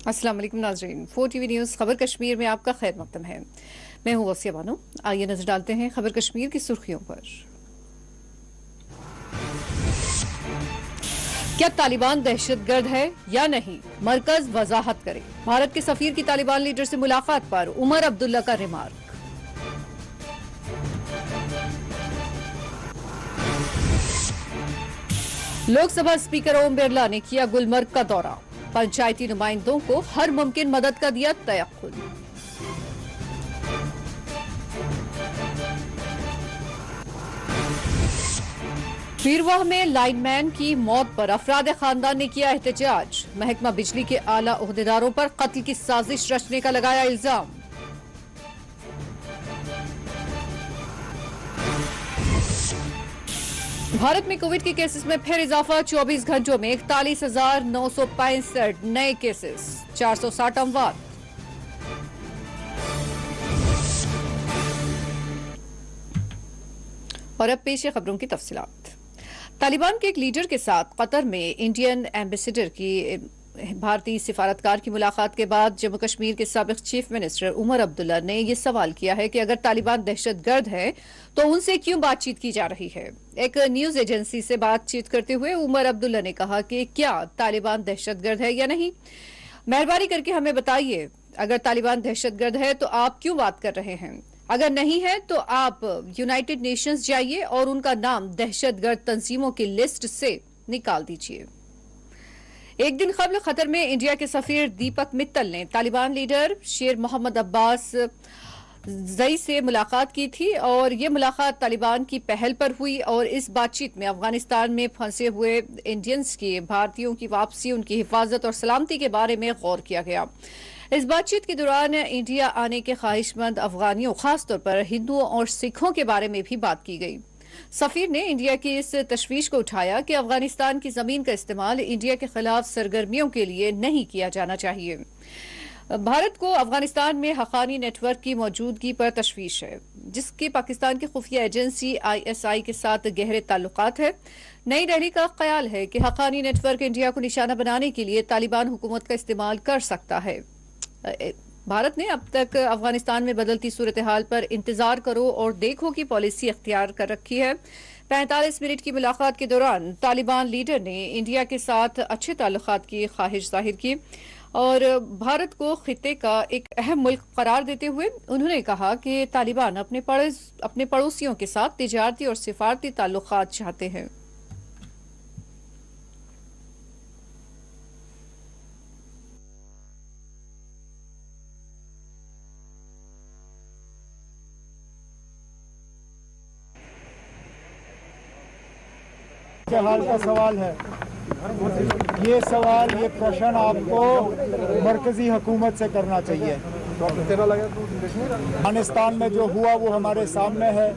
अस्सलाम वालेकुम नाज़रीन, 4 TV न्यूज़ खबर कश्मीर में आपका खैर मकदम है। मैं हूँ वसिया बानो। आइए नजर डालते हैं खबर कश्मीर की सुर्खियों पर। क्या तालिबान दहशतगर्द है या नहीं, मरकज वजाहत करे। भारत के सफीर की तालिबान लीडर से मुलाकात पर उमर अब्दुल्ला का रिमार्क। लोकसभा स्पीकर ओम बिरला ने किया गुलमर्ग का दौरा, पंचायती नुमाइंदों को हर मुमकिन मदद का दिया तयक्कुन। पीरवाह में लाइनमैन की मौत पर अफराद खानदान ने किया एहतजाज, महकमा बिजली के आला ओहदेदारों पर कत्ल की साजिश रचने का लगाया इल्जाम। भारत में कोविड के केसेस में फिर इजाफा, 24 घंटों में 41,965 नए केसेस, 460 अमवात। और अब पेश है खबरों की तफसीलात। तालिबान के एक लीडर के साथ कतर में इंडियन एम्बेसडर की भारतीय सिफारतकार की मुलाकात के बाद जम्मू कश्मीर के साबिक चीफ मिनिस्टर उमर अब्दुल्ला ने यह सवाल किया है कि अगर तालिबान दहशतगर्द है तो उनसे क्यों बातचीत की जा रही है। एक न्यूज एजेंसी से बातचीत करते हुए उमर अब्दुल्ला ने कहा कि क्या तालिबान दहशतगर्द है या नहीं, मेहरबानी करके हमें बताइए। अगर तालिबान दहशतगर्द है तो आप क्यों बात कर रहे हैं, अगर नहीं है तो आप यूनाइटेड नेशंस जाइए और उनका नाम दहशतगर्द तंजीमों की लिस्ट से निकाल दीजिए। एक दिन कबल खतर में इंडिया के सफीर दीपक मित्तल ने तालिबान लीडर शेर मोहम्मद अब्बास जई से मुलाकात की थी और ये मुलाकात तालिबान की पहल पर हुई और इस बातचीत में अफगानिस्तान में फंसे हुए इंडियंस की, भारतीयों की वापसी, उनकी हिफाजत और सलामती के बारे में गौर किया गया। इस बातचीत के दौरान इंडिया आने के ख्वाहिशमंद अफगानियों, खासतौर पर हिंदुओं और सिखों के बारे में भी बात की गई। सफीर ने इंडिया की इस तशवीश को उठाया कि अफगानिस्तान की जमीन का इस्तेमाल इंडिया के खिलाफ सरगर्मियों के लिए नहीं किया जाना चाहिए। भारत को अफगानिस्तान में हक्कानी नेटवर्क की मौजूदगी पर तशवीश है, जिसकी पाकिस्तान की खुफिया एजेंसी ISI के साथ गहरे ताल्लुकात है। नई दिल्ली का ख्याल है कि हक्कानी नेटवर्क इंडिया को निशाना बनाने के लिए तालिबान हुकूमत का इस्तेमाल कर सकता है। भारत ने अब तक अफगानिस्तान में बदलती सूरत हाल पर इंतजार करो और देखो की पॉलिसी अख्तियार कर रखी है। 45 मिनट की मुलाकात के दौरान तालिबान लीडर ने इंडिया के साथ अच्छे ताल्लुकात की ख्वाहिश जाहिर की और भारत को खित्ते का एक अहम मुल्क करार देते हुए उन्होंने कहा कि तालिबान अपने पड़ोसियों के साथ तिजारती और सिफारती ताल्लुकात चाहते हैं। के हाल का सवाल है। ये सवाल, ये प्रश्न आपको मरकजी हुकूमत से करना चाहिए। अफगानिस्तान में जो हुआ वो हमारे सामने है,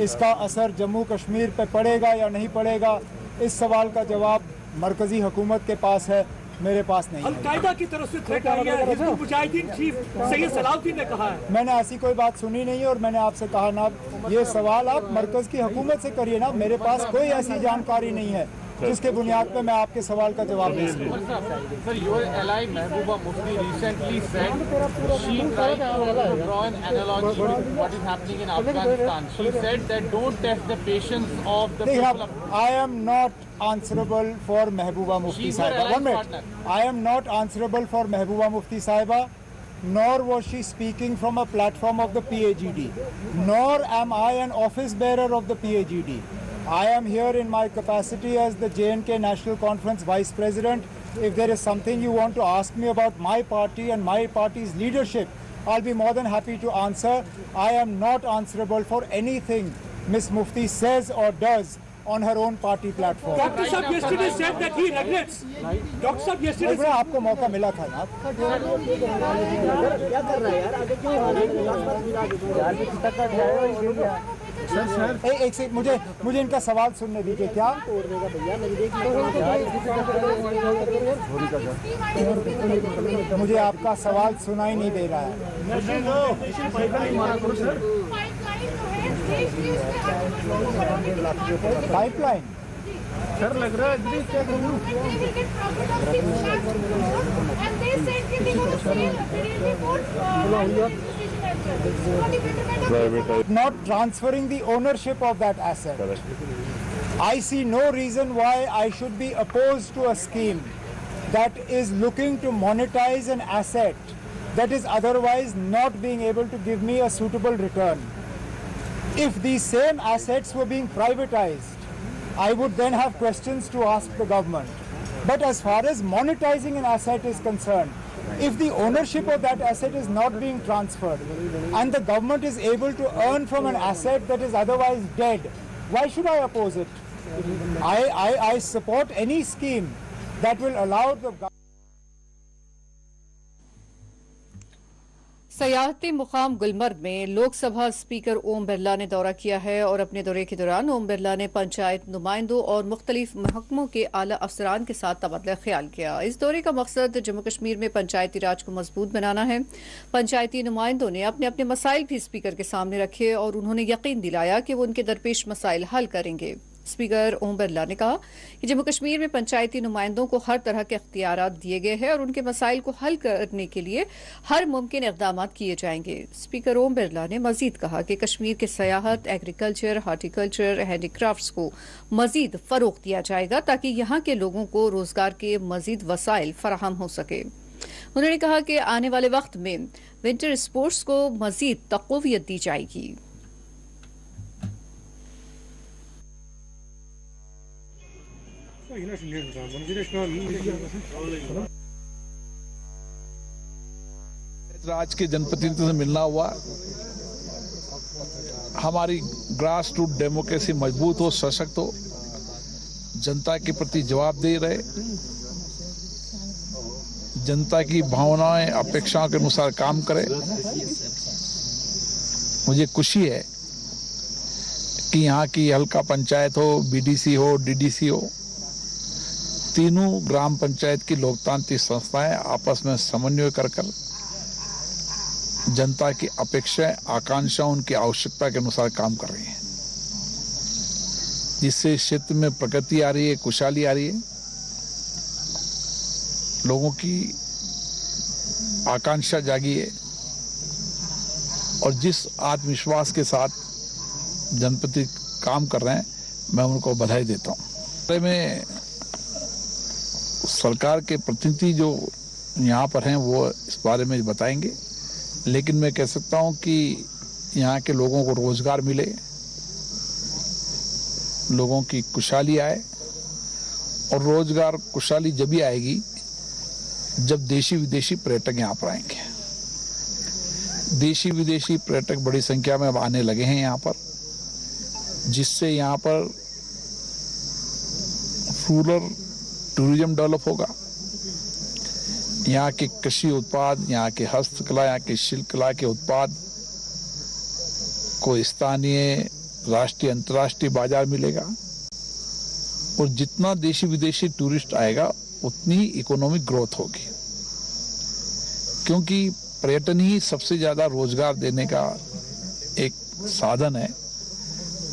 इसका असर जम्मू कश्मीर पे पड़ेगा या नहीं पड़ेगा, इस सवाल का जवाब मरकजी हुकूमत के पास है, मेरे पास नहीं है। अल-कायदा की तरफ से थ्रेट आई है, हिज़्बुल मुजाहिदीन चीफ सैयद सलाउद्दीन ने कहा है। मैंने ऐसी कोई बात सुनी नहीं और मैंने आपसे कहा ना, ये सवाल आप मरकज की हुकूमत से करिए ना, मेरे पास कोई ऐसी जानकारी नहीं है जिसके बुनियाद पे मैं आपके सवाल का जवाब दे सकूं। Sir, your ally Mehbooba Mufti recently said she tried to draw an analogy with what is happening in Afghanistan. She said that don't test the patience of the people. I am not answerable for Mehbooba Mufti Sahiba. 1 minute. I am not answerable for Mehbooba Mufti Sahiba, nor was she speaking from a platform of the PAGD, nor am I an office bearer of the PAGD. I am here in my capacity as the J&K National Conference Vice President. If there is something you want to ask me about my party and my party's leadership, I'll be more than happy to answer. I am not answerable for anything Ms. Mufti says or does on her own party platform. Dr. Saab yesterday said that he regrets. Dr. Saab yesterday said आपको मौका मिला था ना। क्या कर रहा है यार, आगे क्यों एक सेकंड, मुझे इनका सवाल सुनने दीजिए। क्या मुझे आपका सवाल सुना ही नहीं दे रहा है। पाइपलाइन सर लग रहा है They will get profit of 6 lakh crore, and they said that they want to sell. They really want administration as well. What if it better? Not transferring the ownership of that asset. I see no reason why I should be opposed to a scheme that is looking to monetize an asset that is otherwise not being able to give me a suitable return. If these same assets were being privatized, I would then have questions to ask the government. But as far as monetizing an asset is concerned, if the ownership of that asset is not being transferred and the government is able to earn from an asset that is otherwise dead, why should I oppose it? I support any scheme that will allow the government. सयाहती मुकाम गुलमर्ग में Lok Sabha speaker Om Birla ने दौरा किया है और अपने दौरे के दौरान ओम बिरला ने पंचायत नुमाइंदों और मुख्तलिफ महकमों के आला अफसरान के साथ तबादला ख्याल किया। इस दौरे का मकसद जम्मू कश्मीर में पंचायती राज को मजबूत बनाना है। पंचायती नुमाइंदों ने अपने अपने मसाइल भी स्पीकर के सामने रखे और उन्होंने यकीन दिलाया कि वो उनके दरपेश मसाइल हल करेंगे। स्पीकर ओम बिरला ने कहा कि जम्मू कश्मीर में पंचायती नुमाइंदों को हर तरह के इख्तियारात दिए गए हैं और उनके मसाइल को हल करने के लिए हर मुमकिन इक़दाम किए जाएंगे। स्पीकर ओम बिरला ने मजीद कहा कि कश्मीर के सयाहत, एग्रीकल्चर, हार्टिकल्चर, हैंडीक्राफ्ट्स को मजीद फरोग दिया जाएगा ताकि यहाँ के लोगों को रोजगार के मजीद वसाइल फराहम हो सके। उन्होंने कहा कि आने वाले वक्त में विंटर स्पोर्ट्स को मजीद तक़वियत दी जाएगी। राज के जनप्रतिनिधियों से मिलना हुआ। हमारी ग्रास रूट डेमोक्रेसी मजबूत हो, सशक्त हो, जनता के प्रति जवाबदेह रहे, जनता की भावनाएं, अपेक्षाओं के अनुसार काम करे। मुझे खुशी है कि यहाँ की हल्का पंचायत हो, बीडीसी हो, डीडीसी हो, तीनों ग्राम पंचायत की लोकतांत्रिक संस्थाएं आपस में समन्वय कर जनता की अपेक्षाएं, आकांक्षाएं, उनकी आवश्यकता के अनुसार काम कर रही हैं, जिससे क्षेत्र में प्रगति आ रही है, खुशहाली आ रही है। लोगों की आकांक्षा जागी है और जिस आत्मविश्वास के साथ जनप्रति काम कर रहे हैं, मैं उनको बधाई देता हूँ। में सरकार के प्रतिनिधि जो यहाँ पर हैं वो इस बारे में बताएंगे, लेकिन मैं कह सकता हूँ कि यहाँ के लोगों को रोजगार मिले, लोगों की खुशहाली आए, और रोजगार खुशहाली जब भी आएगी जब देशी विदेशी पर्यटक यहाँ पर आएंगे। देशी विदेशी पर्यटक बड़ी संख्या में अब आने लगे हैं यहाँ पर, जिससे यहाँ पर रूरल टूरिज्म डेवलप होगा। यहाँ के कृषि उत्पाद, यहाँ के हस्तकला, यहाँ के शिल्पकला के उत्पाद को स्थानीय, राष्ट्रीय, अंतर्राष्ट्रीय बाजार मिलेगा, और जितना देशी विदेशी टूरिस्ट आएगा उतनी इकोनॉमिक ग्रोथ होगी, क्योंकि पर्यटन ही सबसे ज्यादा रोजगार देने का एक साधन है।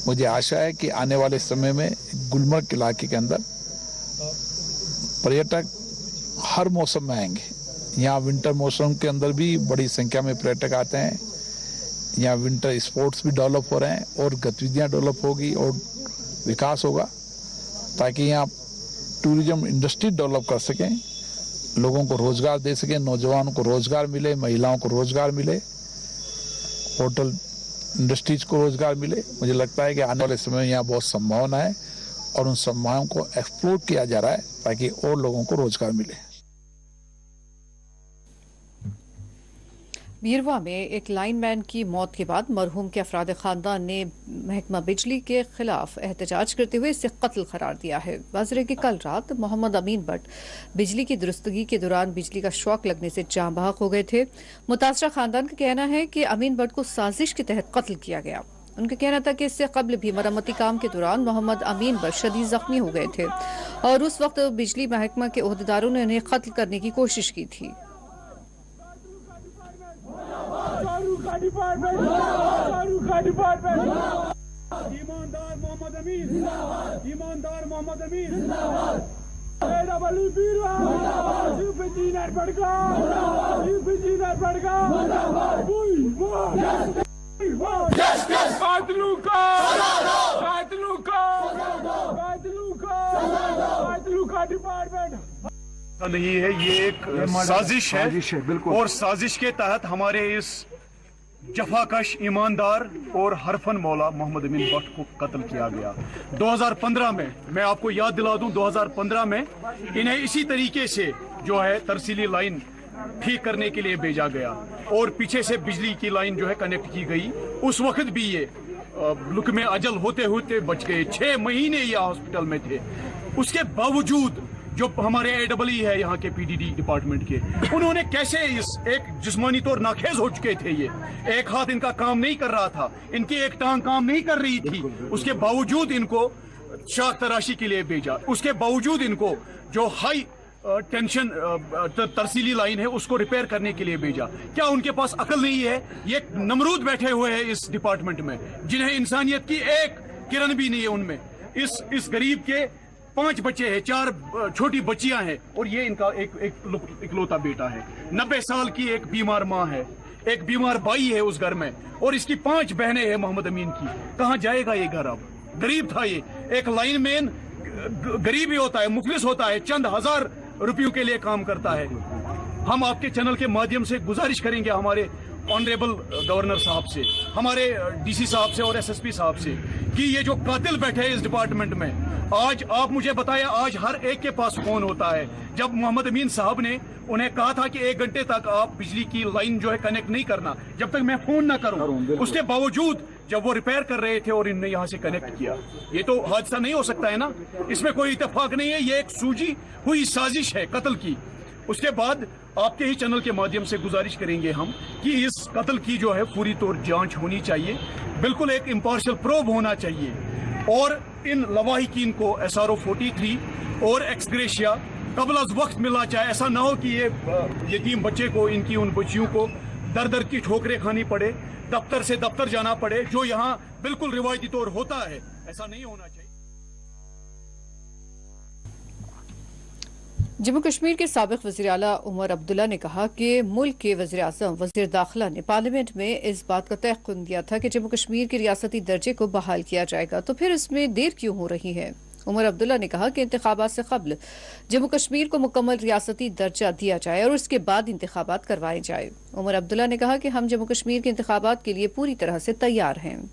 मुझे आशा है कि आने वाले समय में गुलमर्ग इलाके के अंदर पर्यटक हर मौसम में आएंगे। यहाँ विंटर मौसम के अंदर भी बड़ी संख्या में पर्यटक आते हैं। यहाँ विंटर स्पोर्ट्स भी डेवलप हो रहे हैं और गतिविधियाँ डेवलप होगी और विकास होगा, ताकि यहाँ टूरिज्म इंडस्ट्री डेवलप कर सकें, लोगों को रोजगार दे सकें, नौजवानों को रोजगार मिले, महिलाओं को रोजगार मिले, होटल इंडस्ट्रीज को रोजगार मिले। मुझे लगता है कि आने वाले समय में यहाँ बहुत संभावना है और उन संभावनाओं को एक्सप्लोर किया जा रहा है ताकि और लोगों को रोजगार मिले। बीरवा में एक लाइनमैन की मौत के बाद मरहूम के अफराद खानदान ने महकमा बिजली के खिलाफ एहतजाज करते हुए इसे कत्ल करार दिया है। वाज़ेह कि कल रात मोहम्मद अमीन भट्ट बिजली की दुरुस्तगी के दौरान बिजली का शॉक लगने से जाँ बहक हो गए थे। मुतासरा खानदान का कहना है कि अमीन भट्ट को साजिश के तहत कत्ल किया गया। उनका कहना था कि इससे कबल भी मरम्मती काम के दौरान मोहम्मद अमीन भट्ट शदीद जख्मी हो गए थे और उस वक्त बिजली महकमा के ओहदेदारों ने उन्हें कत्ल करने की कोशिश की थी। ईमानदार मोहम्मद अमीन जिंदाबाद, ईमानदार मोहम्मद अमीन जिंदाबाद, एडब्ल्यू बीरवा जिंदाबाद, यूपीजी नरबड़का जिंदाबाद, यूपीजी नरबड़का जिंदाबाद, कातलू का डिपार्टमेंट नहीं है, ये एक साजिश है बिल्कुल। और साजिश के तहत हमारे इस जफाकश ईमानदार और हरफन मौला मोहम्मद अमीन भट्ट को कत्ल किया गया 2015 में। मैं आपको याद दिला दूं 2015 में इन्हें इसी तरीके से जो है तरसीली लाइन ठीक करने के लिए भेजा गया और पीछे से बिजली की लाइन जो है कनेक्ट की गई। उस वक्त भी ये लुक में अजल होते होते बच गए। 6 महीने ये हॉस्पिटल में थे। उसके बावजूद जो हमारे AEE है यहाँ के PDD डिपार्टमेंट के, उन्होंने कैसे एक जिस्मानी तौर नाखेज हो चुके थे। ये एक हाथ इनका काम नहीं कर रहा था, इनकी एक टांग काम नहीं कर रही थी, उसके बावजूद इनको शाख तराशी के लिए भेजा। उसके बावजूद इनको जो हाई टेंशन तरसीली लाइन है उसको रिपेयर करने के लिए भेजा। क्या उनके पास अकल नहीं है? ये नमरूद बैठे हुए हैं इस डिपार्टमेंट में जिन्हें इंसानियत की एक किरण भी नहीं है उनमें। इस गरीब के 5 बच्चे हैं, 4 छोटी बच्चियां हैं और ये इनका एक इकलौता बेटा है। 90 साल की एक बीमार माँ है, एक बीमार भाई है उस घर में और इसकी 5 बहनें हैं मोहम्मद अमीन की। कहाँ जाएगा ये घर? अब गरीब था ये, एक लाइनमैन गरीब ही होता है, मुफलिस होता है, चंद हजार रुपयों के लिए काम करता है। हम आपके चैनल के माध्यम से गुजारिश करेंगे हमारे ऑनरेबल गवर्नर साहब से, हमारे DC साहब से और SSP साहब से कि ये जो कातिल बैठे हैं इस डिपार्टमेंट में, आज आप मुझे बताया, आज हर एक के पास फोन होता है। जब मोहम्मद अमीन साहब ने उन्हें कहा था कि 1 घंटे तक आप बिजली की लाइन जो है कनेक्ट नहीं करना जब तक मैं फोन ना करूं, उसके बावजूद जब वो रिपेयर कर रहे थे और इनने यहाँ से कनेक्ट किया। ये तो हादसा नहीं हो सकता है ना, इसमें कोई इत्तेफाक नहीं है, ये एक सूझी हुई साजिश है कत्ल की। उसके बाद आपके ही चैनल के माध्यम से गुजारिश करेंगे हम कि इस कत्ल की जो है पूरी तौर जांच होनी चाहिए, बिल्कुल एक इम्पार्शियल प्रोब होना चाहिए और इन लवाहिकीन को SRO 43 और एक्सग्रेशिया कबल अज वक्त मिलना चाहिए। ऐसा ना हो कि ये यतीम बच्चे को, इनकी उन बच्चियों को दर दर की ठोकरें खानी पड़े, दफ्तर से दफ्तर जाना पड़े, जो यहाँ बिल्कुल रिवायती तौर होता है। ऐसा नहीं होना चाहिए। जम्मू कश्मीर के साबिक वज़ीर आला उमर अब्दुल्ला ने कहा कि मुल्क के वज़ीर आज़म वज़ीर दाखिला ने पार्लियामेंट में इस बात का तयक़ुन दिया था कि जम्मू कश्मीर के रियासती दर्जे को बहाल किया जाएगा, तो फिर इसमें देर क्यों हो रही है? उमर अब्दुल्ला ने कहा कि इंतखाबात से कबल जम्मू कश्मीर को मुकम्मल रियासती दर्जा दिया जाए और उसके बाद इंतखाबात करवाए जाए। उमर अब्दुल्ला ने कहा कि हम जम्मू कश्मीर के इंतखाबात के लिए पूरी तरह से तैयार हैं।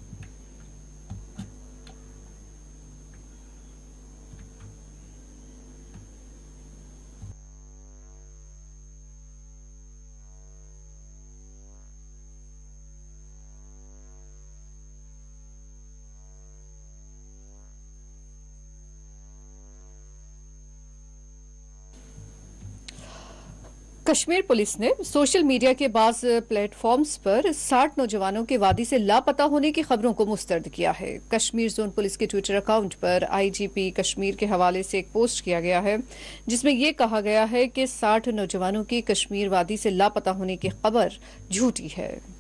कश्मीर पुलिस ने सोशल मीडिया के बाज़ प्लेटफॉर्म्स पर 60 नौजवानों के वादी से लापता होने की खबरों को मुस्तरद किया है। कश्मीर जोन पुलिस के ट्विटर अकाउंट पर IGP कश्मीर के हवाले से एक पोस्ट किया गया है जिसमें यह कहा गया है कि 60 नौजवानों की कश्मीर वादी से लापता होने की खबर झूठी है।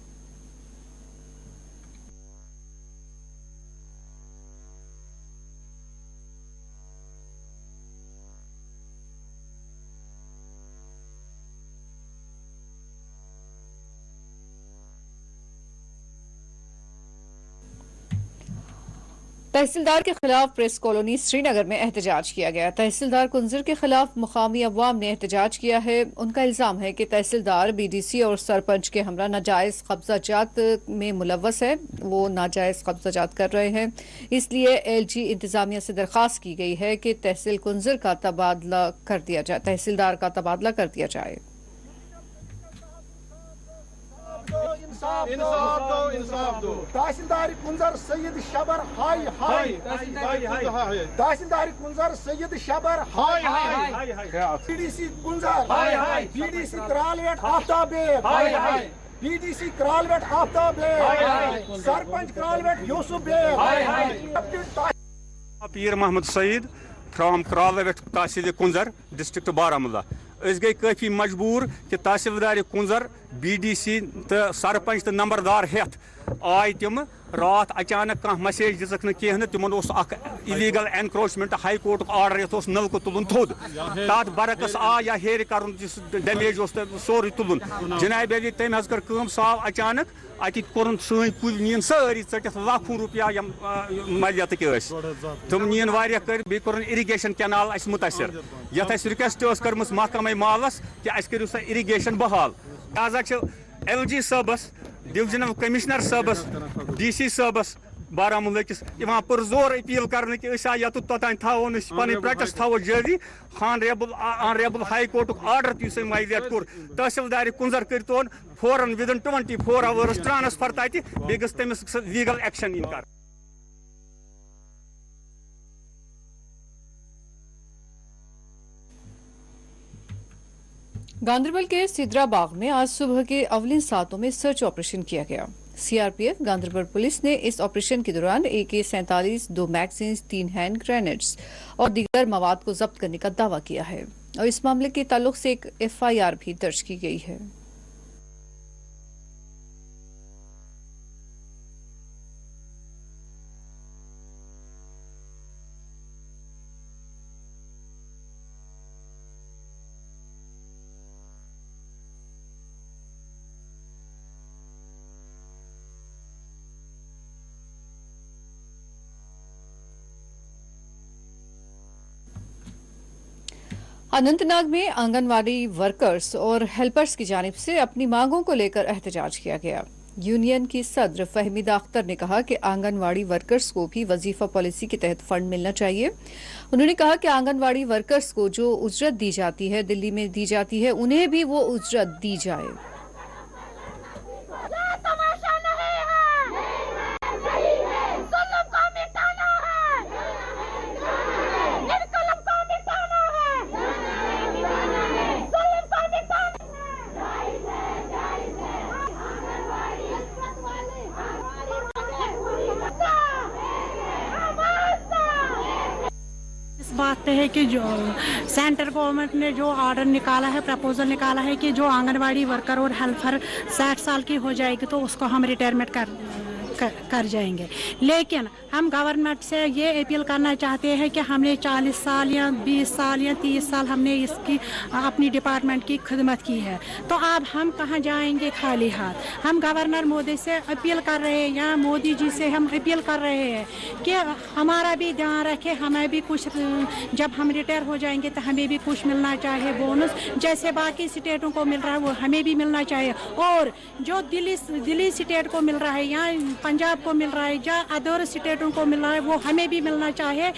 तहसीलदार के खिलाफ प्रेस कॉलोनी श्रीनगर में एहतजाज किया गया। तहसीलदार कुंजर के खिलाफ मुकामी अवाम ने एहतजाज किया है। उनका इल्जाम है कि तहसीलदार BDC और सरपंच के हमरा नाजायज कब्जाजात में मुलव्वस है, वो नाजायज कब्जाजात कर रहे हैं। इसलिए LG इंतजामिया से दरखास्त की गई है कि तहसील कुंजर का तबादला कर दिया जाए, तहसीलदार का तबादला कर दिया जाए। इंसाफ दो तहसीलदार कुंजर सैयद शबर हाय हाय तहसीलदार कुंजर सैयद शबर हाय हाय BDC कुंजर हाय हाय BDC करालवेट आफ्ताबे हाय हाय BDC करालवेट आफ्ताबे हाय हाय सरपंच करालवेट यूसुफ बे हाय हाय पीर मोहम्मद सईद फ्रॉम करालवेट तहसील कुंजर डिस्ट्रिक्ट बारामूला। अस गई काफी मजबूर कि तहसीलदार कुंजर BDC तो सरपंच तो नंबरदार हेत आय तम रात अचानक कह मैसेज दिख कह तिमन illegal encroachment high court order ये नलक तुलन थोद तथ बरकस आ या हेर कर डैमेज सोरे तुलन जनाब अली तम कर साव अचानक अत कोर सन कुल नीन सारी टित लाखों रुपया मलियत तम नीन वारिया कर बे कोर इरिगेशन कैनाल अस मुतासर यथ रिक्वेस्ट कर महकमा मालस कि अस करू सा इरिगेशन बहाल लिहाजा LG साहबस डिविजनल कमिश्नर साहबस DC साहबस बारामूला किस पुरजोर अपील कर तोतान थो पे प्रोटेस्ट थो जारी ऑनरेबल हाई कोर्ट आर्डर तुस वायलेट कोर तहसीलदार कुंजर कर फौरन विदिन 24 आवर्स ट्रांसफर तत बे तमिस लीगल एक्शन इन कर। गांदरबल के सिद्रा बाग में आज सुबह के अवलिन सातों में सर्च ऑपरेशन किया गया। CRPF गांदरबल पुलिस ने इस ऑपरेशन के दौरान AK-47, 2 मैगजीन्स, 3 हैंड ग्रेनेड्स और दीगर मवाद को जब्त करने का दावा किया है और इस मामले के ताल्लुक से एक FIR भी दर्ज की गई है। अनंतनाग में आंगनवाड़ी वर्कर्स और हेल्पर्स की जानिब से अपनी मांगों को लेकर एहतजाज किया गया। यूनियन की सदर फहमीदा अख्तर ने कहा कि आंगनवाड़ी वर्कर्स को भी वजीफा पॉलिसी के तहत फंड मिलना चाहिए। उन्होंने कहा कि आंगनवाड़ी वर्कर्स को जो उजरत दी जाती है, दिल्ली में दी जाती है, उन्हें भी वो उजरत दी जाए। बात पे है कि जो सेंट्रल गवर्नमेंट ने जो ऑर्डर निकाला है, प्रपोजल निकाला है कि जो आंगनवाड़ी वर्कर और हेल्पर 60 साल की हो जाएगी तो उसको हम रिटायरमेंट कर जाएंगे। लेकिन हम गवर्नमेंट से ये अपील करना चाहते हैं कि हमने 40 साल या 20 साल या 30 साल हमने इसकी अपनी डिपार्टमेंट की खिदमत की है, तो अब हम कहाँ जाएंगे खाली हाथ। हम गवर्नर मोदी से अपील कर रहे हैं या मोदी जी से हम अपील कर रहे हैं कि हमारा भी ध्यान रखें, हमें भी कुछ, जब हम रिटायर हो जाएंगे तो हमें भी कुछ मिलना चाहिए बोनस, जैसे बाकी स्टेटों को मिल रहा है वो हमें भी मिलना चाहिए। और जो दिल्ली स्टेट को मिल रहा है या पंजाब को मिल रहा है या अदर स्टेटों को मिल रहा है वो हमें भी मिलना चाहिए।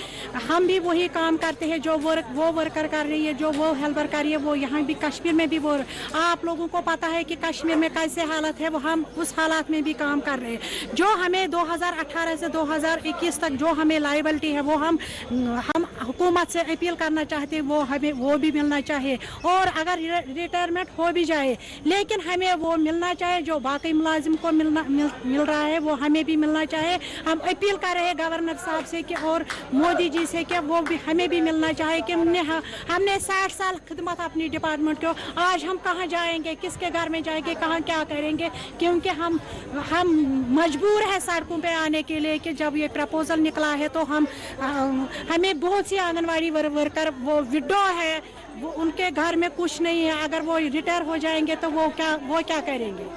हम भी वही काम करते हैं जो वो वर्कर कर रही है, जो वो हेल्पर कर रही है, वो यहाँ भी कश्मीर में भी वो। आप लोगों को पता है कि कश्मीर में कैसे हालत है, वो हम उस हालात में भी काम कर रहे हैं। जो हमें 2018 से 2021 तक जो हमें लायबिलिटी है वो हम हुकूमत से अपील करना चाहते हैं, वो हमें वो भी मिलना चाहिए। और अगर रिटायरमेंट हो भी जाए लेकिन हमें वो मिलना चाहिए जो बाकी मुलाजिम को मिल रहा है, वो हमें भी मिलना चाहिए। हम अपील कर रहे हैं गवर्नर साहब से कि और मोदी जी से कि वो भी हमें भी मिलना चाहिए कि हमने 60 साल खिदमत अपनी डिपार्टमेंट को, आज हम कहाँ जाएंगे, किसके घर में जाएंगे, कहाँ क्या करेंगे, क्योंकि हम मजबूर है सड़कों पे आने के लिए कि जब ये प्रपोजल निकला है तो हमें बहुत सी आंगनवाड़ी वर्कर वो विडो है, वो उनके घर में कुछ नहीं है, अगर वो रिटायर हो जाएंगे तो वो क्या करेंगे।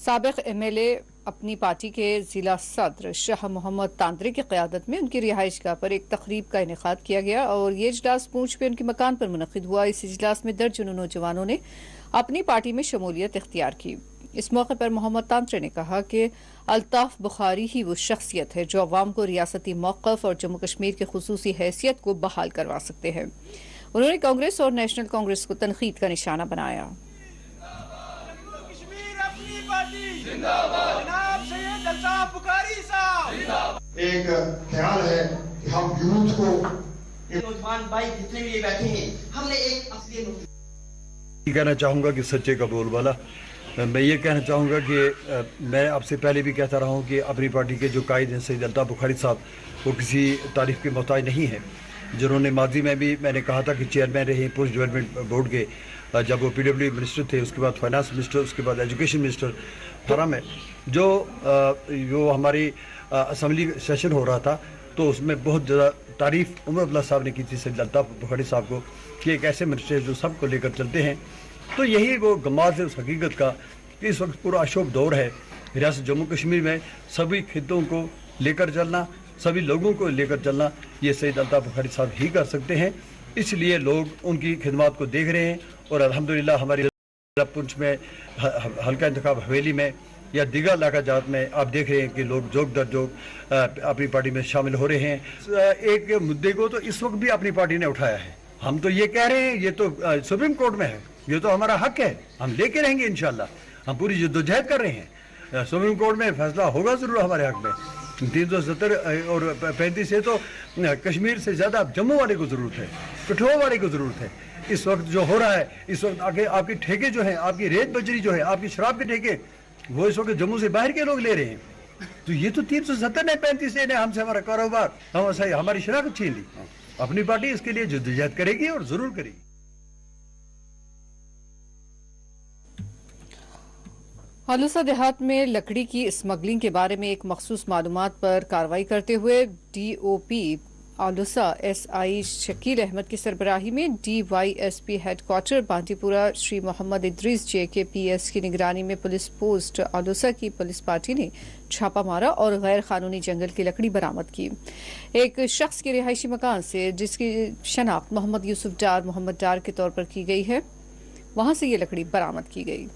साबिक MLA अपनी पार्टी के जिला सदर शाह मोहम्मद तांत्रे की क़यादत में उनकी रिहाइशगाह पर एक तकरीब का इनेकाद किया गया और ये इजलास पूंछ पे उनके मकान पर मुनक़िद हुआ। इस इजलास में दर्जनों नौजवानों ने अपनी पार्टी में शमूलियत इख्तियार की। इस मौके पर मोहम्मद तांत्रे ने कहा कि अल्ताफ बुखारी ही वो शख्सियत है जो अवाम को रियासती मौक़िफ़ और जम्मू कश्मीर की खुसूसी हैसियत को बहाल करवा सकते हैं। उन्होंने कांग्रेस और नेशनल कांग्रेस को तनकीद का निशाना बनाया। एक ख्याल है कि हम यूथ को, नौजवान भाई जितने भी बैठे हैं, हमने एक असली कहना चाहूँगा कि सच्चे का बोलबाला। मैं ये कहना चाहूँगा कि मैं आपसे पहले भी कहता रहा हूँ कि अपनी पार्टी के जो कायद हैं सैयद अल्ताफ बुखारी साहब, वो किसी तारीफ़ के मोहताज नहीं है, जिन्होंने माजी में भी मैंने कहा था कि चेयरमैन रहे पोस्ट डेवलपमेंट बोर्ड के, जब वो PWD मिनिस्टर थे, उसके बाद फाइनेंस मिनिस्टर, उसके बाद एजुकेशन मिनिस्टर 18 में जो हमारी असम्बली सेशन हो रहा था, तो उसमें बहुत ज़्यादा तारीफ़ उमर अब्दुल्ला साहब ने की थी सैयद अल्ताफ़ बुखारी साहब को कि एक ऐसे मिनिस्टर जो सबको लेकर चलते हैं। तो यही वो गमाज़ है उस हकीकत का कि इस वक्त पूरा अशोक दौर है रियासत जम्मू कश्मीर में, सभी खित्तों को लेकर चलना, सभी लोगों को लेकर चलना, ये सैयद अल्ताफ़ बुखारी साहब ही कर सकते हैं। इसलिए लोग उनकी खिदमत को देख रहे हैं और अल्हम्दुलिल्लाह हमारी पुंछ में, हल्का इंतखाब हवेली में या दीगर इलाका जात में आप देख रहे हैं कि लोग जोग दर जोग अपनी पार्टी में शामिल हो रहे हैं। एक मुद्दे को तो इस वक्त भी अपनी पार्टी ने उठाया है। हम तो ये कह रहे हैं, ये तो सुप्रीम कोर्ट में है, ये तो हमारा हक है, हम लेके रहेंगे इंशाल्लाह। हम पूरी जद्दोजहद कर रहे हैं, सुप्रीम कोर्ट में फैसला होगा ज़रूर हमारे हक में। 370 और 35 से तो कश्मीर से ज़्यादा जम्मू वाले को ज़रूरत है, कठुआ वाले को ज़रूरत है। इस वक्त जो हो रहा है, इस वक्त आगे आपके ठेके जो हैं, आपकी रेत बजरी जो है, आपकी शराब के ठेके, वो इस वक्त जम्मू से बाहर के लोग ले रहे हैं। तो ये तो 370 ने 35 ने हमसे हमारा कारोबार, हमारी शराकत छीन ली। अपनी पार्टी इसके लिए जद्दोजहद करेगी और ज़रूर करेगी। आलूसा देहात में लकड़ी की स्मगलिंग के बारे में एक मखसूस मालूमात पर कार्रवाई करते हुए DOP आलूसा SI शकील अहमद की सरबराही में DYSP headquarter Bandipora Shri Mohammad Idris JKPS की निगरानी में पुलिस पोस्ट आलूसा की पुलिस पार्टी ने छापा मारा और गैर कानूनी जंगल की लकड़ी बरामद की। एक शख्स के रिहायशी मकान से, जिसकी शनाख्त मोहम्मद मोहम्मद डार के तौर पर की गई है, वहां से ये लकड़ी बरामद की गई।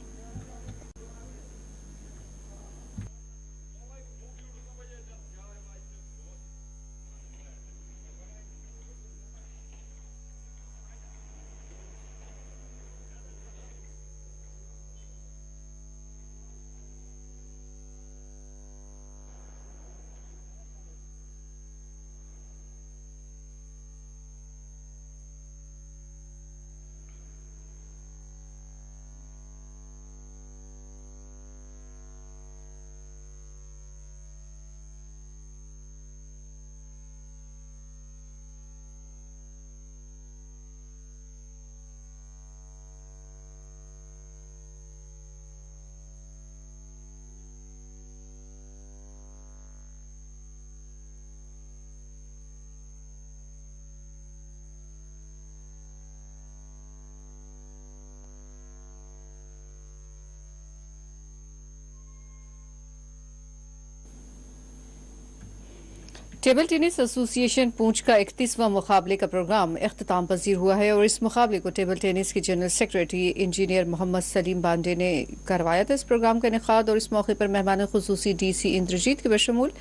टेबल टेनिस एसोसिएशन पूंछ का 31वां मुकाबले का प्रोग्राम इख्तिताम पजीर हुआ है और इस मुकाबले को टेबल टेनिस के general secretary engineer Mohammad Salim Bande ने करवाया था। इस प्रोग्राम का इनेकाद और इस मौके पर मेहमान खुसूसी DC इंद्रजीत के बशमूल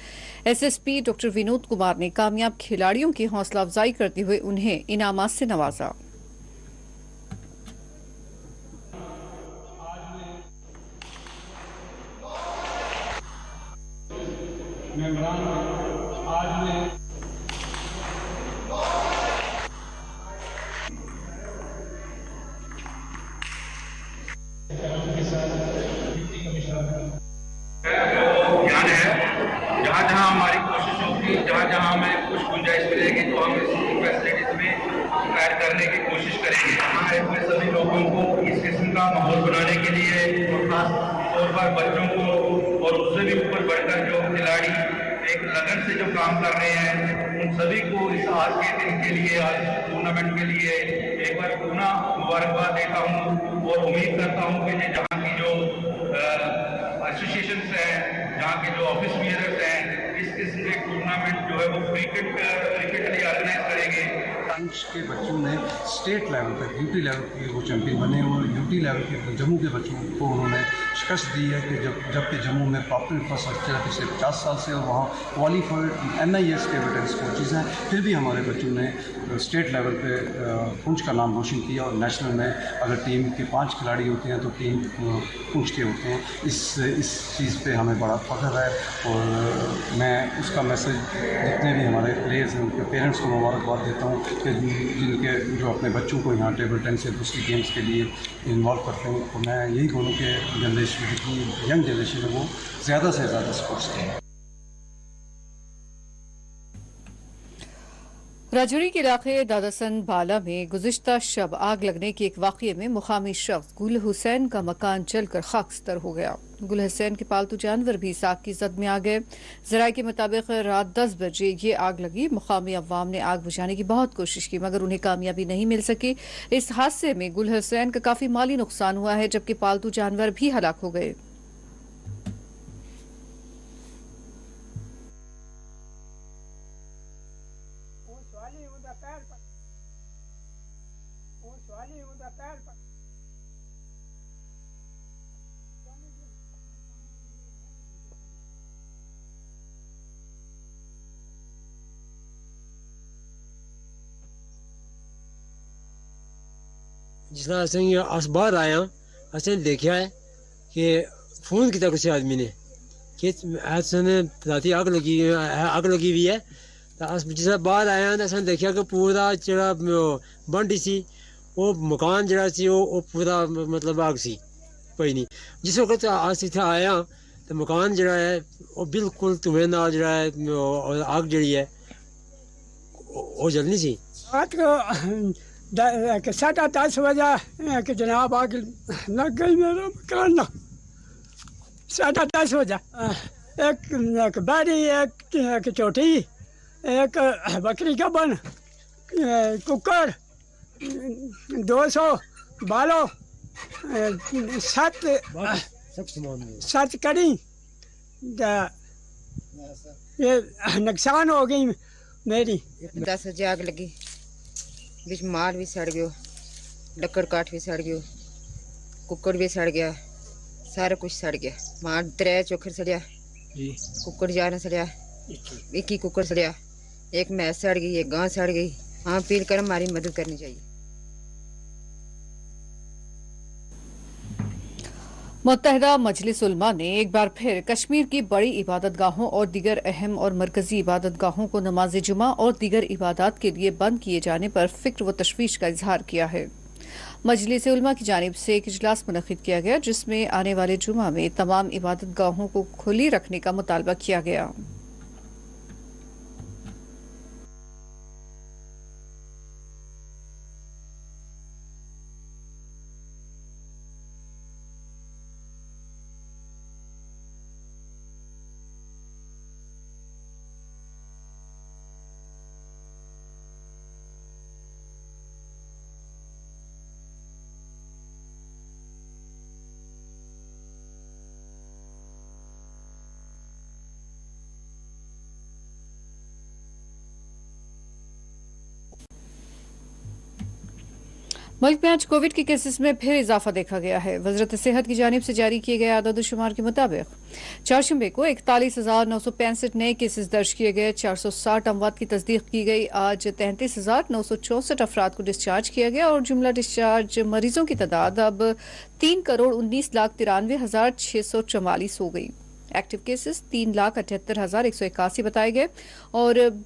SSP डॉक्टर विनोद कुमार ने कामयाब खिलाड़ियों की हौसला अफजाई करते हुए उन्हें इनामात से नवाजा। जहाँ हमारी कोशिश होगी, जहाँ हमें कुछ गुंजाइश मिलेगी तो हम इस फैसिलिटीज में ऐड करने की कोशिश करेंगे। हमारे अपने सभी लोगों को इस किस्म का माहौल बनाने के लिए और खास तौर पर बच्चों को और उससे भी ऊपर बढ़कर जो खिलाड़ी एक लगन से जो काम कर रहे हैं, उन सभी को इस आज के दिन के लिए, आज टूर्नामेंट के लिए एक बार पुनः मुबारकबाद देता हूँ और उम्मीद करता हूँ कि जहाँ की जो एसोसिएशंस हैं, जहाँ के जो ऑफिस बियरर्स हैं, इस किस्म के टूर्नामेंट जो है वो फ्रीक्वेंटली ऑर्गेनाइज करेंगे। पंच के बच्चों ने स्टेट लेवल पर यूटी लेवल के वो चैंपियन बने और यूटी लेवल के जम्मू के बच्चों को उन्होंने शिकस्त दी है कि जबकि जम्मू में प्रॉपर इंफ्रास्ट्रक्चर पिछले 50 साल से और वहाँ qualified NIS table tennis coaches हैं, फिर भी हमारे बच्चों ने स्टेट लेवल पे पुंछ का नाम रोशन किया और नेशनल में अगर टीम के 5 खिलाड़ी होते हैं तो टीम पुंछ के होते हैं। इस चीज़ पे हमें बड़ा फख्र है और मैं उसका मैसेज जितने भी हमारे प्लेयर्स हैं उनके पेरेंट्स को मुबारकबाद देता हूँ कि जिनके जो अपने बच्चों को यहाँ टेबल टेनिस या दूसरी गेम्स के लिए इन्वॉल्व करते हैं। तो मैं यही बोलूँ कि जनरेशन जितनी यंग जनरेशन है वो ज़्यादा से ज़्यादा स्पोर्ट्स करें। राजौरी के इलाके दादासन बाला में गुज़िश्ता शब आग लगने के एक वाक़ये में मुकामी शख्स गुल हुसैन का मकान जलकर खाकस्तर हो गया। गुल हुसैन के पालतू जानवर भी इस आग की जद में आ गए। ज़राए के मुताबिक रात 10 बजे ये आग लगी। मुकामी अवाम ने आग बुझाने की बहुत कोशिश की मगर उन्हें कामयाबी नहीं मिल सकी। इस हादसे में गुल हुसैन का काफी माली नुकसान हुआ है जबकि पालतू जानवर भी हलाक हो गए। जिसना अस बाहर आया असें देखा है कि फोन किया किसी आदमी ने कि राती आग लगी हुई है। तो अस जिसले बाहर आया तो असें देखा कि पूरा जरा बंडी सी वो मकान जरा सी वो पूरा मतलब आग सी कोई नहीं। जिस वक्त अस इत्थे आया तो मकान जरा है वो बिल्कुल धुएं नाल जरा है आग जड़ी है वो जलनी सी। रात को 10:30 बजे कि जनाब आग लग गई मेरे मकान ना। 10:30 बजे एक बैरी एक चोटी एक बकरी का बन कुकर 200 बालो 7 कड़ी ये नुकसान हो गई मेरी। 10 बजे आग लगी बीच माल भी सड़ गयो लकड़ काठ भी सड़ गयो कुकर भी सड़ गया सारा कुछ सड़ गया। माल 3 चोखर सड़िया कुकर जाना सड़िया एक ही कुकर सड़िया एक भैंस सड़ गई एक गां सड़ गई। हाँ अपील कर हमारी मदद करनी चाहिए। मुत्तहिदा मजलिस उलमा ने एक बार फिर कश्मीर की बड़ी इबादत गाहों और दीगर अहम और मरकजी इबादत गाहों को नमाज जुमा और दीगर इबादत के लिए बंद किए जाने पर फिक्र व तशवीश का इजहार किया है। मजलिस उलमा की जानिब से एक इजलास मुनक्किद किया गया जिसमें आने वाले जुमा में तमाम इबादत गाहों को खुली रखने का मुतालबा किया गया। मुल्क में आज कोविड के केसेस में फिर इजाफा देखा गया है। वज़रत सेहत की जानिब से जारी किए गए आदाद-ओ-शुमार के मुताबिक चारशंबे को 41,965 नए केसेस दर्ज किए गए। 460 अमवात की तस्दीक की गई। आज 33,964 अफराद को डिस्चार्ज किया गया और जुमला डिस्चार्ज मरीजों की तादाद अब 3,19,93,644 हो गई। एक्टिव केसेस 3,78,181 बताए गए और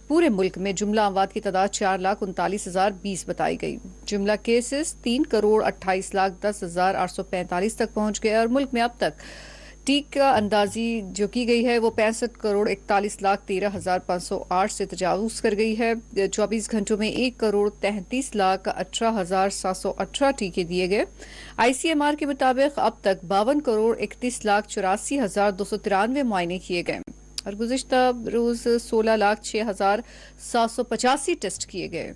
पूरे मुल्क में जुमला अमवात की तादाद 4,39,020 बताई गई। जुमला केसेस 3,28,10,845 तक पहुंच गए और मुल्क में अब तक टीका अंदाजी जो की गई है वो 65,41,13,508 से तजावुज कर गई है। 24 घंटों में 1,33,18,718 टीके दिए गए। ICMR के मुताबिक अब तक 52,31,84,293 मुआयने किए गए और गुज़िश्ता रोज 16,06,785 टेस्ट किए गए।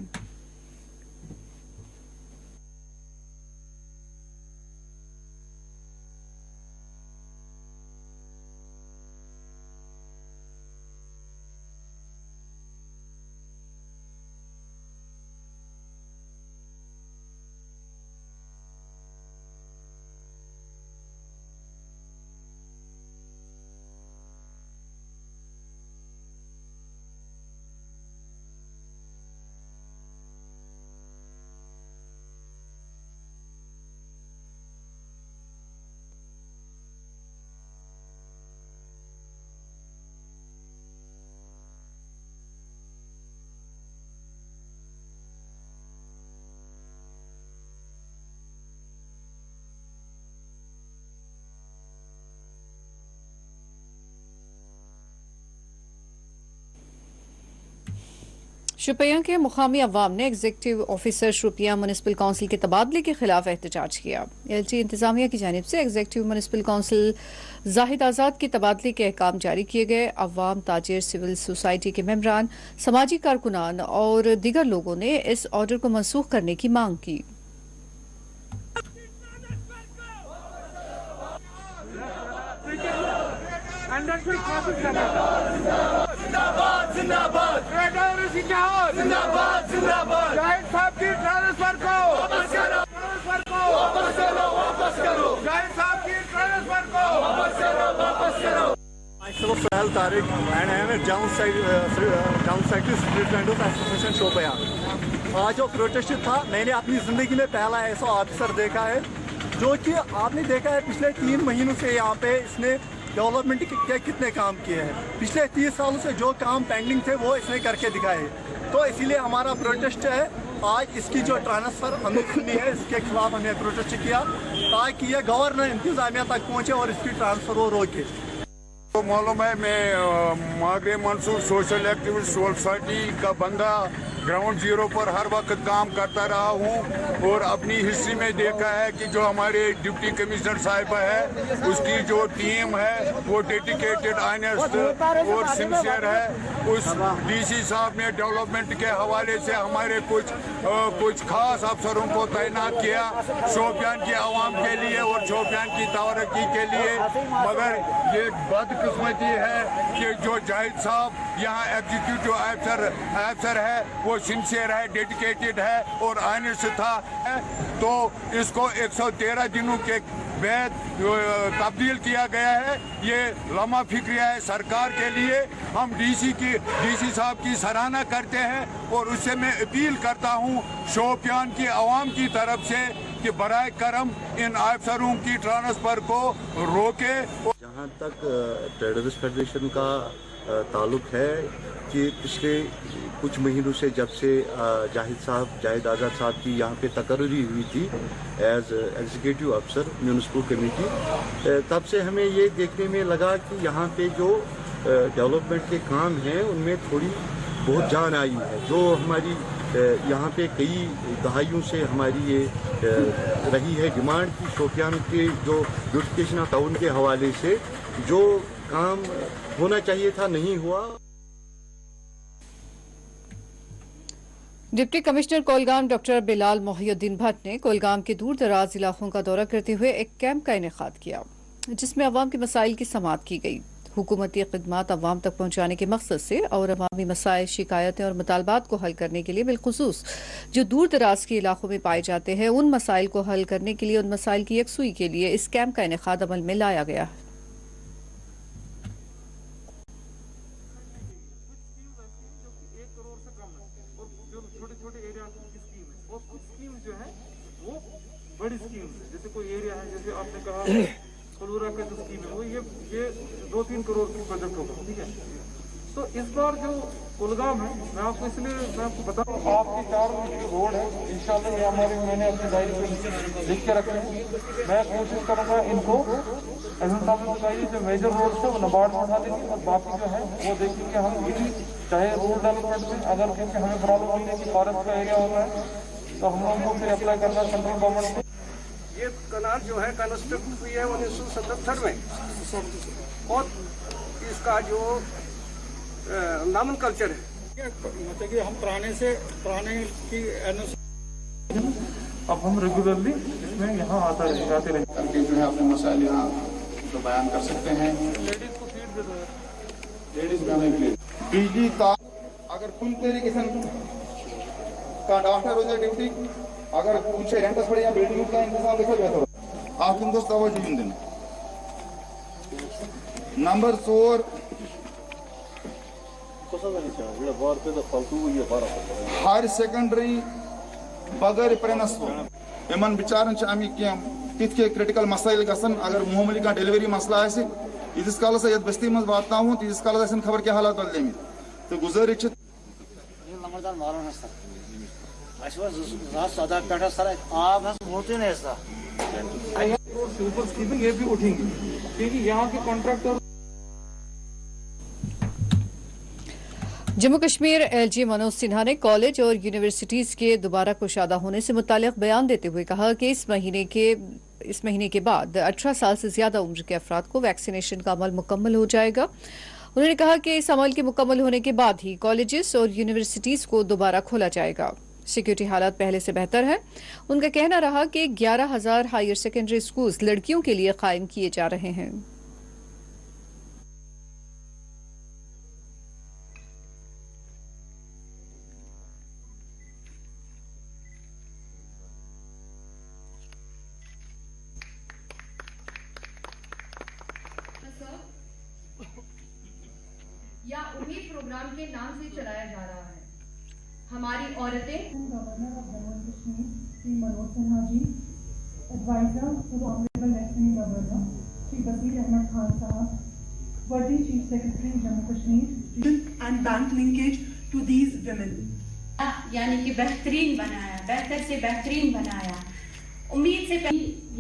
शुपियां के मुकामी अवाम ने एग्जीक्यूटिव ऑफिसर शुपियां म्यूनिसिपल काउंसिल के तबादले के खिलाफ एहतजाज किया। एलटी इंतजामिया की जानिब से एग्जीक्यूटिव म्यूनिसिपल काउंसिल जाहिद आज़ाद के तबादले के अहकाम जारी किए गए। अवाम, ताजिर, सिविल सोसाइटी के मेंबरान, समाजी कारकुनान और दीगर लोगों ने इस ऑर्डर को मनसूख करने की मांग की। जिंदाबाद जिंदाबाद जिंदाबाद जिंदाबाद जाहिद साहब की ट्रांसफर को वापस करो, ट्रांसफर को वापस करो, वापस करो जाहिद साहब की ट्रांसफर को वापस करो, वापस करो। Myself Sahel Tariq and I am a General Secretary Street Vendors Association Shopian. आज जो प्रोटेस्ट था, मैंने अपनी ज़िंदगी में पहला ऐसा ऑफिसर देखा है जो कि आपने देखा है पिछले 3 महीनों से यहाँ पे इसने डेवलपमेंट के कितने काम किए हैं। पिछले 30 सालों से जो काम पेंडिंग थे वो इसने करके दिखाए। तो इसीलिए हमारा प्रोटेस्ट है आज इसकी जो ट्रांसफ़र हमें सुननी है, इसके खिलाफ हमने प्रोटेस्ट किया ताकि ये गवर्नर इंतजामिया तक पहुँचे और इसकी ट्रांसफ़र वो रोके। तो मालूम है मैं Magrey Mansoor social activist society का बंदा ग्राउंड जीरो पर हर वक्त काम करता रहा हूँ और अपनी हिस्ट्री में देखा है कि जो हमारे डिप्टी कमिश्नर साहिबा है उसकी जो टीम है वो डेडिकेटेड, ऑनेस्ट और सिंसियर है। उस डीसी साहब ने डेवलपमेंट के हवाले से हमारे कुछ खास अफसरों को तैनात किया शोपियान की आवाम के लिए और शोपियान की तरक्की के लिए। मगर ये बदकिस्मती है कि जो जाहिद साहब यहाँ एग्जीक्यूटिव अफसर है वो सिंसियर है, डेडिकेटेड है और ऑनेस्ट था, तो इसको 113 दिनों के बाद तब्दील किया गया है। ये लम्हा फिक्रिया है सरकार के लिए। हम डीसी साहब की सराहना करते हैं और उससे मैं अपील करता हूँ शोपियान की आवाम की तरफ से कि बराए करम इन अफसरों की ट्रांसफर को रोके। जहाँ तक ट्रेडर्स फेडरेशन का ताल्लुक है कि पिछले कुछ महीनों से जब से जाहिद आज़ाद साहब की यहाँ पे तकर्री हुई थी एज एग्जीक्यूटिव अफसर म्यूनिसिपल कमेटी, तब से हमें ये देखने में लगा कि यहाँ पे जो डेवलपमेंट के काम हैं उनमें थोड़ी बहुत जान आई है। जो हमारी यहाँ पे कई दहाइयों से हमारी ये रही है डिमांड की शोपियान के जो ब्यूटिफिकेशन ऑफ टाउन के हवाले से जो काम होना चाहिए था नहीं हुआ। Deputy commissioner Kulgam doctor Bilal Mohiuddin Bhat ने कोलगाम के दूर दराज इलाकों का दौरा करते हुए एक कैंप का इनेकाद किया जिसमें अवाम के मसाइल की समाअत की गई। हुकूमती खिदमात अवाम तक पहुँचाने के मकसद से और अवामी मसाइल, शिकायतें और मुतालबात को हल करने के लिए बिलखुसूस जो दूर दराज के इलाकों में पाए जाते हैं उन मसाइल को हल करने के लिए, उन मसाइल की यकसुई के लिए इस कैंप का इनेकाद अमल में लाया गया है। बड़ी स्कीम जैसे कोई एरिया है, जैसे आपने कहा कलूरा का जो स्कीम है वो ये 2-3 करोड़ की बजट होगा, ठीक है। तो इस बार जो कुलगाम है, मैं आपको बताऊं आपकी 4 रोड है इंशाल्लाह, ये हमारे मैंने अपनी डायरी पे लिख के रखे हैं। मैं कोशिश करूंगा इनको एहसन साहब को चाहिए जो मेजर रोड से वो नबार्ड में उठा देंगे और बाकी जो है वो देखेंगे हम चाहे रोड डेवलपमेंट में अगर क्योंकि हमें प्रॉब्लम होती है कि फॉरेस्ट का एरिया होता है तो हम लोगों को फिर अप्लाई करना सेंट्रल गवर्नमेंट से। ये कनाल जो है कंस्ट्रक्ट हुई है 1977 में और इसका जो नामन कल्चर है मतलब कि हम पुराने की अब हम रेगुलरली इसमें यहाँ आते रहे करके जो है अपने मसाइल यहाँ तो बयान कर सकते हैं। लेडीज को फीड दे दो, लेडीज गाने के लिए बिजली का अगर कुल तरीके से का डॉक्टर हो जाए ड्यूटी अगर कुछ रेंटस पड़े या बिल्डिंग का इंतजाम देखो बेहतर आप उनको तवज्जो देना। नंबर 4 हायर सेकेंडरी बगैर प्रेनस इन बिचारन तिथ के क्रिटिकल मसाइल गसन अगर मामूली का डिलीवरी मसला यीस काल ये बस्ती मज वात तीस काल खबर क्या हालात बदले तो गुजारिश सुपर स्कीमिंग ये भी उठेंगी क्योंकि यहाँ के कॉन्ट्रैक्टर जम्मू कश्मीर एलजी मनोज सिन्हा ने कॉलेज और यूनिवर्सिटीज के दोबारा कुशादा होने से मुताल्लिक बयान देते हुए कहा कि इस महीने के बाद 18 साल से ज्यादा उम्र के अफराद को वैक्सीनेशन का अमल मुकम्मल हो जाएगा। उन्होंने कहा कि इस अमल के मुकम्मल होने के बाद ही कॉलेजेस और यूनिवर्सिटीज को दोबारा खोला जाएगा। सिक्योरिटी हालात पहले से बेहतर है। उनका कहना रहा कि 11,000 हायर सेकेंडरी स्कूल्स लड़कियों के लिए कायम किए जा रहे हैं। या उम्मीद प्रोग्राम के नाम से चलाया जा रहा है। हमारी औरतें governor of Jammu Kashmir Shri Manoj Sinha ji, advisor to the honourable lieutenant governor Shri Basir Ahmad Khan sahab, worthy chief secretary Jammu Kashmir and bank linkage to these women, यानी कि बेहतरीन बनाया, बेहतर से बेहतरीन बनाया। उम्मीद से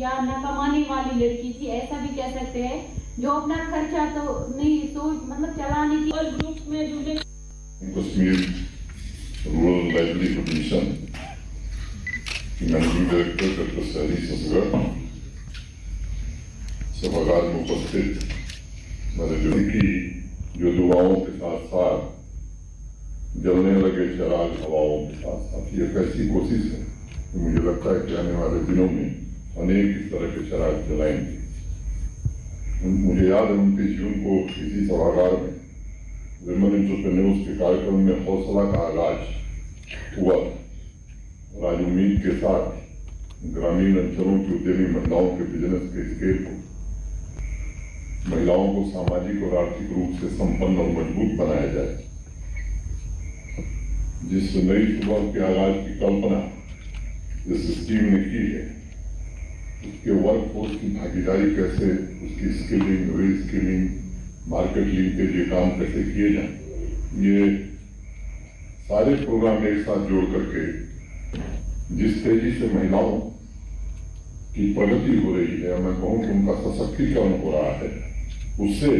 या नाकमाने वाली लड़की थी ऐसा भी कह सकते हैं, जो अपना खर्चा तो नहीं सोच मतलब चलाने की और ग्रुप में जुड़े। कश्मीर रूरल लाइवलीहुड मिशन की मैनेजिंग डायरेक्टर डॉक्टर सहरी ससगर, सभागार में उपस्थित मेरे जो की जो दुआओं के साथ साथ जलने लगे चराग हवाओं के साथ साथ ये एक ऐसी कोशिश है कि मुझे लगता है कि आने वाले दिनों में अनेक इस तरह के चराग जलाएंगे। मुझे याद है 29 जून को इसी सभागार में विमेन एंटरप्रेन्योर्स के कार्यक्रम में हौसला का आगाज हुआ और आज उम्मीद के साथ ग्रामीण अंचलों की उद्यमी महिलाओं के बिजनेस के स्केल को, महिलाओं को सामाजिक और आर्थिक रूप से संपन्न और मजबूत बनाया जाए। जिस नई सुबह के आगाज की कल्पना इस स्कीम ने की है, उसके वर्कफोर्स की भागीदारी कैसे, उसकी स्किलिंग, रीस्किलिंग, मार्केट लिंकेज, ये काम कैसे किए जाए, ये सारे प्रोग्राम एक साथ जोड़ करके जिस तेजी से महिलाओं की प्रगति हो रही है, मैं कहूँ कि उनका सशक्तिकरण हो रहा है, उससे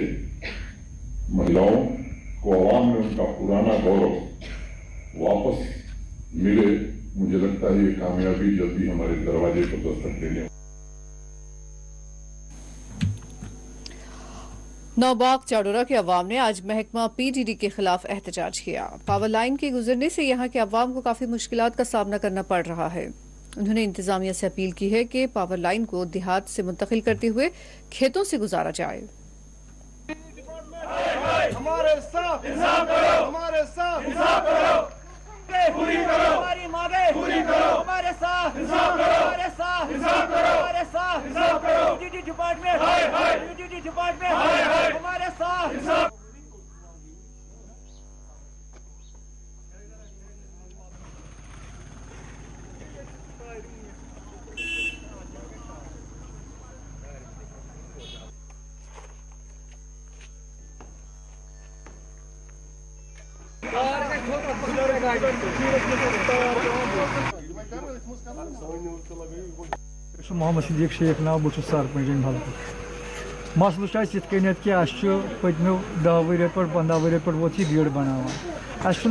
महिलाओं को आवाम में उनका पुराना गौरव वापस मिले। मुझे लगता है ये कामयाबी जल्दी हमारे दरवाजे पर दस्तक देने। नौबाग चाडोरा के अवाम ने आज महकमा पीडीडी के खिलाफ एहतजाज किया। पावर लाइन के गुजरने से यहाँ के अवाम को काफी मुश्किलात का सामना करना पड़ रहा है। उन्होंने इंतजामिया से अपील की है कि पावर लाइन को देहात से मुंतकिल करते हुए खेतों से गुजारा जाए। हमारे साथ इंसाफ करो, हमारे साथ इंसाफ करो, पूरी करो हमारी मांगे, पूरी करो हमारे साथ इंसाफ करो, हमारे साथ इंसाफ करो, हमारे साथ इंसाफ करो, पीडीडी डिपार्टमेंट, पीडीडी डिपार्टमेंट हमारे साथ इंसाफ। मोहम्मद सिद्दीक शेख नाव बहुत सरपंच हल्क मसल कि पत्मो 10 वर 15 वर पे वो बीड़ बनावान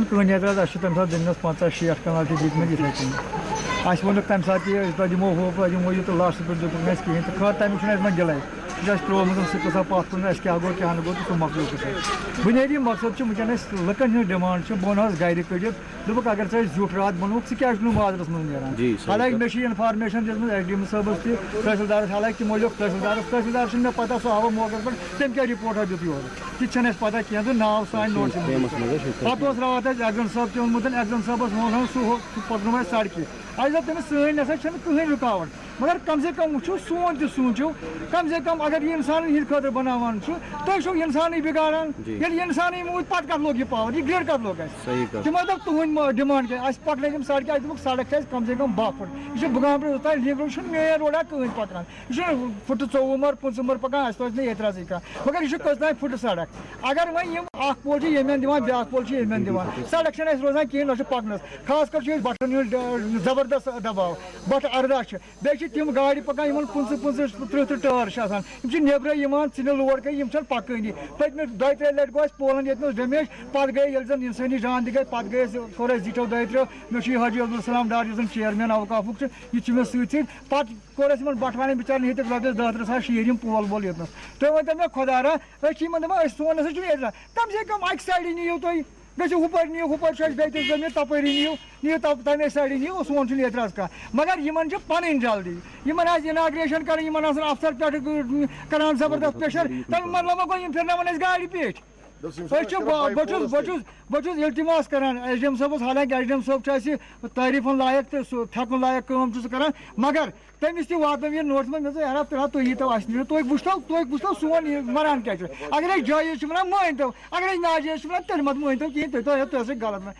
कहीं एतराज तम सात दिन 50-60 कनाल दिखमें इथे कन वो तम सात दिमो हो दिमो ये तो लास्ट पे दुक कहें तो खैर तमें दिलाई त्रोमुत सह पथ कुन क्या गो क्या गो तो मकलो बुनियादी मकसद वनस लकन हज डिमांड बह गर कड़ित दोक अगर झूठ रात बनोक क्या बाजारस मन नीरान हालांकि मे इन्फॉर्मेशन दिस एसडीएम साहबस तहसीलदार हालांकि तमो लिख तहसीलदार मे पता सह आव मौके पर तम क्या रिपोर्टा दित योर तह पता कह तो नाव सान नोट पे रात एक्जन साहब तह वोनमुत एक्जन साहबस वो सह पकन सड़क आज तमिस नसा कहीं रुकावट मगर कम से कम वो सोन तो सोचो कम से कम अगर ये इंसान हिंद खतर बनावान तुम इंसान बिगाड़ान ये इंसान मूद पे कत लोग यह पावर यह ग्रेड कत लोग मतलब तुहद डिमांड क्या पकन सड़क दोक सड़क कम से कम 12 फुट यह बुगाम लीगल मेन रोडा कहीं पकान यह फुट 24 मर 25 मर पकान अस एतराज कह मगर यह कत फुट सड़क अगर वह पोल यमें दिवान ब्या पोल यमें दिवान सड़क रोजान कहें ना पकनस खास कर बटन जबर जबरदस्त दबाव बट 18 बे तम गाड़ी पकान 25-30 टायर नेब्रे इन लोड गई पकानी पत्म 2-3 लट गो पोलन ये डैमेज पे गई इंसानी जान गई पे गए थोड़ा 2-3 मे हाजी अब्दुल डार चेयरमैन अवकाफुक यह सत कोर बटवान बिचार हित रपस 10-13 शीर पोल वोल ये तुम वो मे खुदारा सोन ना कम से कम अक साइड नीव तुम गो हुपर नीव हुपर जमीन तपरी नीव तमे साइड नीव सोन ये कह मगर इन पन जल्दी इन इनाग्रेशन कर अफसर पे करान जबरदस्त प्रेशर तम मतलब गो फिर गाड़ी पेट बहुत इल्तिमास करान SDM साहब हालांकि SDM साहब तारीफन लायक तो थकन लायक करान मगर तमिस वात ये नोट में यार फिलहाल तुम यीतो तुम वुचतो सोन मरान क्या अगर जायज मान तो अगर नाजायज तेल मत मान तो कहीं तुम गलत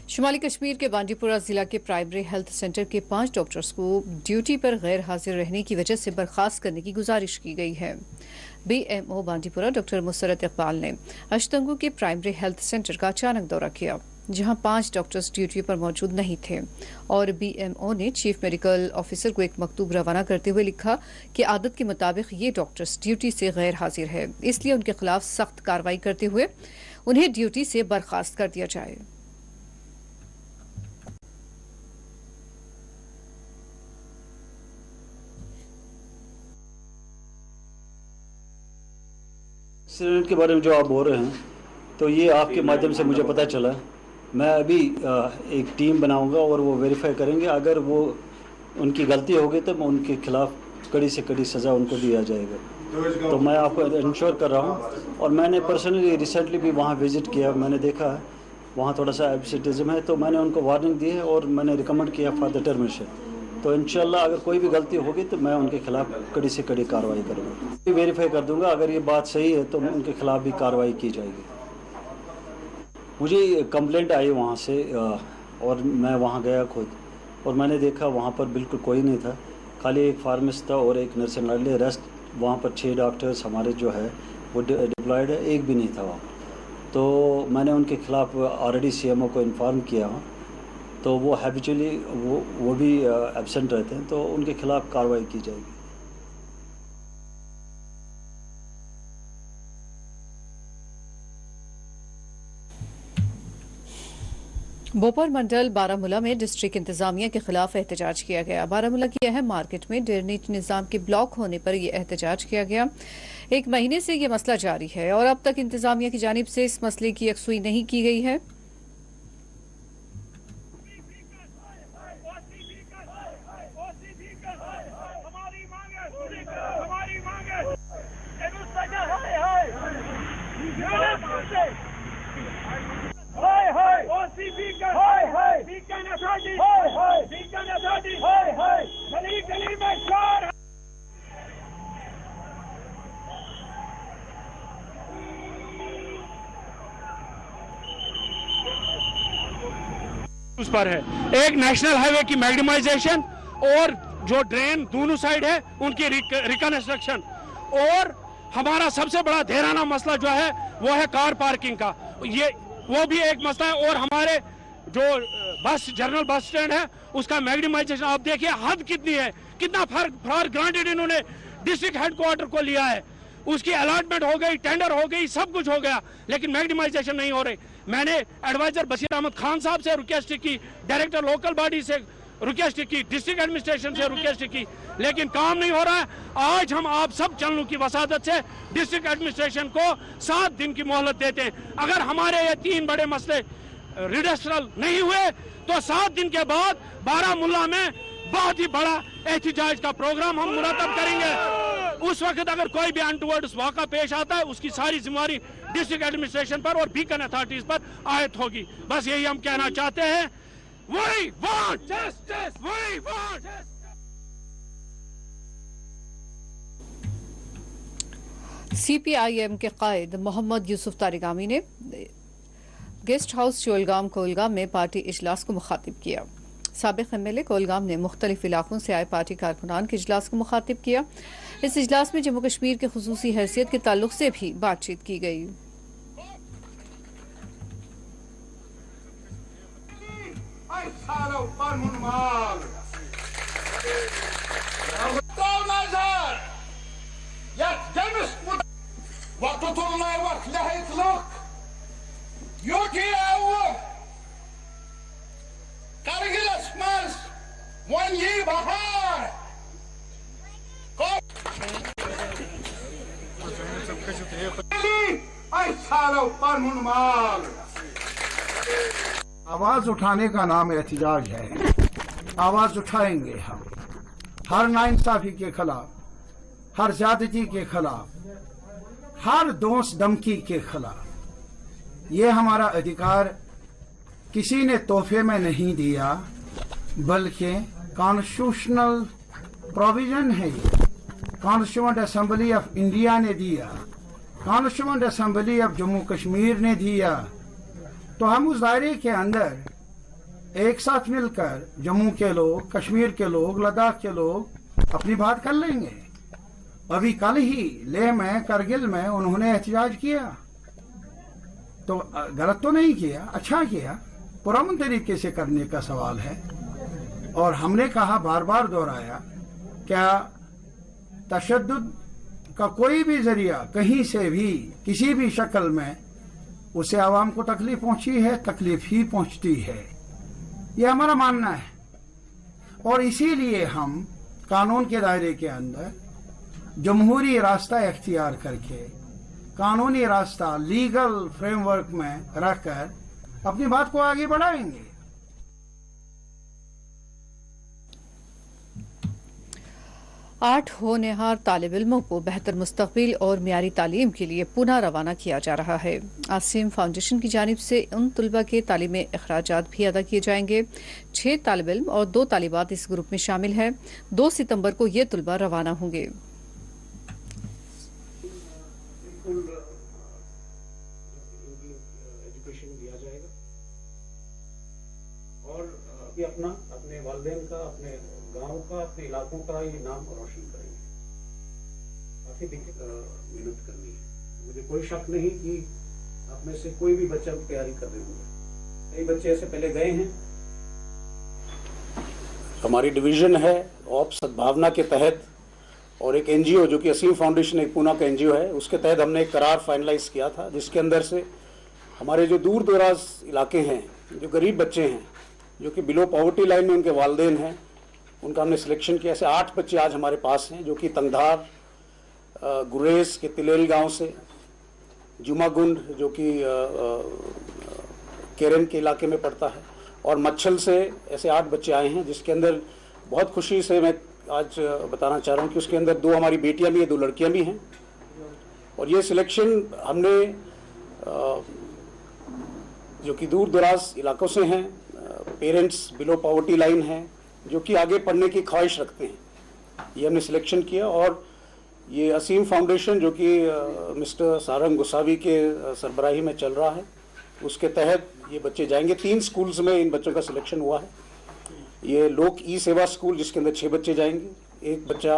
शुमाली कश्मीर के बांडीपुरा जिला के प्राइमरी हेल्थ सेंटर के 5 डॉक्टर्स को ड्यूटी पर गैर हाजिर रहने की वजह से बर्खास्त करने की गुजारिश की गई है। BMO बांडीपुरा डॉक्टर मुसरत इकबाल ने अशतंगू के प्राइमरी हेल्थ सेंटर का अचानक दौरा किया, जहां 5 डॉक्टर्स ड्यूटी पर मौजूद नहीं थे और BMO ने चीफ मेडिकल ऑफिसर को एक मकतूब रवाना करते हुए लिखा कि आदत के मुताबिक ये डॉक्टर्स ड्यूटी से गैर हाजिर है, इसलिए उनके खिलाफ सख्त कार्रवाई करते हुए उन्हें ड्यूटी से बर्खास्त कर दिया जाए। एक्सीडेंट के बारे में जो आप बोल रहे हैं तो ये आपके माध्यम से मुझे पता चला। मैं अभी एक टीम बनाऊंगा और वो वेरीफाई करेंगे, अगर वो उनकी गलती होगी तो मैं उनके खिलाफ कड़ी से कड़ी सज़ा उनको दिया जाएगा। तो मैं आपको इंश्योर कर रहा हूँ और मैंने पर्सनली रिसेंटली भी वहाँ विज़िट किया, मैंने देखा है वहाँ थोड़ा सा एब्सेंटिज्म है, तो मैंने उनको वार्निंग दी है और मैंने रिकमेंड किया फॉर द टर्मिनेशन। तो इंशाल्लाह अगर कोई भी गलती होगी तो मैं उनके खिलाफ कड़ी से कड़ी कार्रवाई करूँगा, वेरीफाई कर दूंगा, अगर ये बात सही है तो उनके खिलाफ भी कार्रवाई की जाएगी। मुझे कंप्लेंट आई वहाँ से और मैं वहाँ गया खुद और मैंने देखा वहाँ पर बिल्कुल कोई नहीं था, खाली एक फार्मासिस्ट था और एक नर्स एंड रेस्ट वहाँ पर 6 डॉक्टर्स हमारे जो है वो डिप्लॉयड है, एक भी नहीं था वहाँ। तो मैंने उनके खिलाफ ऑलरेडी CMO को इन्फॉर्म किया हूँ, तो वो हैबिचुअली वो भी एब्सेंट रहते हैं, तो उनके खिलाफ कार्रवाई की जाएगी। बोपर मंडल बारामूला में डिस्ट्रिक्ट इंतजामिया के खिलाफ एहतजाज किया गया। बारामूला की अहम मार्केट में ड्रेनेज निजाम के ब्लॉक होने पर यह एहतजाज किया गया। 1 महीने से यह मसला जारी है और अब तक इंतजामिया की जानिब से इस मसले की यकसुई नहीं की गई है। उस पर है एक नेशनल हाईवे की मैग्नीमाइजेशन और जो ड्रेन दोनों साइड है उनकी रिकंस्ट्रक्शन, और हमारा सबसे बड़ा धेराना मसला जो है वो है कार पार्किंग का, ये वो भी एक मसला है। और हमारे जो जनरल बस स्टैंड है उसका मैग्नीमाइजेशन आप देखिए हद कितनी है, कितना फॉर ग्रांटेड इन्होंने डिस्ट्रिक्ट हेडक्वार्टर को लिया है, उसकी अलॉटमेंट हो गई, टेंडर हो गई, सब कुछ हो गया, लेकिन मैग्नीमाइजेशन नहीं हो रही। मैंने एडवाइजर बशीर अहमद खान साहब से रिक्वेस्ट की, डायरेक्टर लोकल बॉडी से रिक्वेस्ट की, डिस्ट्रिक्ट एडमिनिस्ट्रेशन से रिक्वेस्ट की, लेकिन काम नहीं हो रहा है। आज हम आप सब चैनलों की वसादत से डिस्ट्रिक्ट एडमिनिस्ट्रेशन को 7 दिन की मोहलत देते हैं। अगर हमारे ये 3 बड़े मसले रिडस्ट्रल नहीं हुए तो 7 दिन के बाद बारामूला में बहुत ही बड़ा एहतजाज का प्रोग्राम हम मुरतब करेंगे। उस वक्त अगर कोई भी अनटूवर्ड वाक़ा पेश आता है उसकी सारी जिम्मेदारी डिस्ट्रिक्ट एडमिनिस्ट्रेशन पर और बीकन अथॉरिटीज पर आयत होगी। बस यही हम कहना चाहते हैं। We want justice! We want justice! CPIM के कायद मोहम्मद यूसुफ तारिगामी ने गेस्ट हाउस चोलगाम कोलगाम में पार्टी इजलास को मुखातिब किया। साबिक MLA कोलगाम ने मुख्तलिफ इलाकों से आए पार्टी कारकुनान के इजलास को मुखातिब किया। इस इजलास में जम्मू कश्मीर के खुसूसी हैसियत के ताल्लुक से भी बातचीत की गई। पनुन माल वक्त योगी Kargil's maz वन ये बहार आवाज उठाने का नाम एहतिजाज है। आवाज उठाएंगे हम हर नाइंसाफी के खिलाफ, हर ज्यादती के खिलाफ, हर दोस्त धमकी के खिलाफ। ये हमारा अधिकार किसी ने तोहफे में नहीं दिया, बल्कि कॉन्स्टिट्यूशनल प्रोविजन है। ये कॉन्स्टिट्यूएंट असेंबली ऑफ इंडिया ने दिया, constituent assembly of Jammu Kashmir ने दिया। तो हम उस दायरे के अंदर एक साथ मिलकर जम्मू के लोग, कश्मीर के लोग, लद्दाख के लोग अपनी बात कर लेंगे। अभी कल ही लेह में, करगिल में उन्होंने एहतजाज किया, तो गलत तो नहीं किया, अच्छा किया, पुरअमन तरीके से करने का सवाल है। और हमने कहा, बार बार दोहराया, क्या तशद्दुद का कोई भी जरिया कहीं से भी किसी भी शक्ल में उससे आवाम को तकलीफ पहुंची है, तकलीफ ही पहुंचती है। यह हमारा मानना है। और इसीलिए हम कानून के दायरे के अंदर जमहूरी रास्ता इख्तियार करके, कानूनी रास्ता लीगल फ्रेमवर्क में रखकर अपनी बात को आगे बढ़ाएंगे। 8 होनहार तालिब इल्मों को बेहतर मुस्तकबिल और मियारी तालीम के लिए पुनः रवाना किया जा रहा है। आसिम फाउंडेशन की जानिब से उन तलबा के तालीमी अखराजात भी अदा किए जाएंगे। 6 तालिब इल्म और 2 तालिबात इस ग्रुप में शामिल हैं। 2 सितंबर को ये तलबा रवाना होंगे। अपने वालिदैन का, अपने गांव का, अपने इलाकों का ये नाम रोशन करेंगे। काफी मेहनत करनी है। मुझे कोई शक नहीं कि आप में से कोई भी बच्चा तैयारी कर रहे होंगे। कई बच्चे ऐसे पहले गए हैं। हमारी डिवीजन है ऑप सद्भावना के तहत, और एक एनजीओ जो कि असीम फाउंडेशन एक पूना का एनजीओ है, उसके तहत हमने एक करार फाइनलाइज किया था, जिसके अंदर से हमारे जो दूर दराज इलाके हैं, जो गरीब बच्चे हैं, जो कि बिलो पॉवर्टी लाइन में उनके वालिदैन हैं, उनका हमने सिलेक्शन किया। ऐसे 8 बच्चे आज हमारे पास हैं, जो कि तंगधार, गुरेज के तिलेल गांव से, जुमागुंड जो कि केरन के इलाके में पड़ता है, और मच्छल से ऐसे 8 बच्चे आए हैं, जिसके अंदर बहुत खुशी से मैं आज बताना चाह रहा हूँ कि उसके अंदर 2 हमारी बेटियां भी हैं, 2 लड़कियां भी हैं। और ये सिलेक्शन हमने जो कि दूर दराज इलाकों से हैं, पेरेंट्स बिलो पॉवर्टी लाइन हैं, जो कि आगे पढ़ने की ख्वाहिश रखते हैं, ये हमने सिलेक्शन किया। और ये असीम फाउंडेशन जो कि मिस्टर सारंग गोसावी के सरबराही में चल रहा है, उसके तहत ये बच्चे जाएंगे। 3 स्कूल्स में इन बच्चों का सिलेक्शन हुआ है। ये लोक ई सेवा स्कूल, जिसके अंदर 6 बच्चे जाएंगे, 1 बच्चा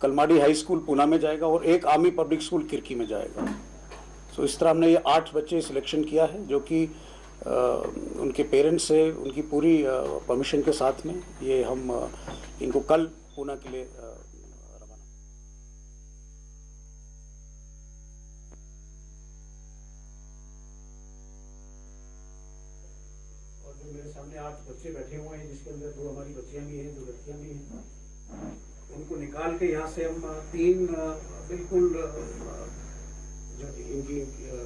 कलमाडी हाई स्कूल पूना में जाएगा, और 1 आर्मी पब्लिक स्कूल किरकी में जाएगा। सो इस तरह हमने ये 8 बच्चे सिलेक्शन किया है, जो कि उनके पेरेंट्स से उनकी पूरी परमिशन के साथ में ये हम इनको कल पूना के लिए रवाना। और जो मेरे सामने 8 बच्चे बैठे हुए हैं, जिसके अंदर 2 हमारी बच्चियां भी हैं, 2 लड़कियां भी हैं, उनको निकाल के यहाँ से हम 3 बिल्कुल जो इनकी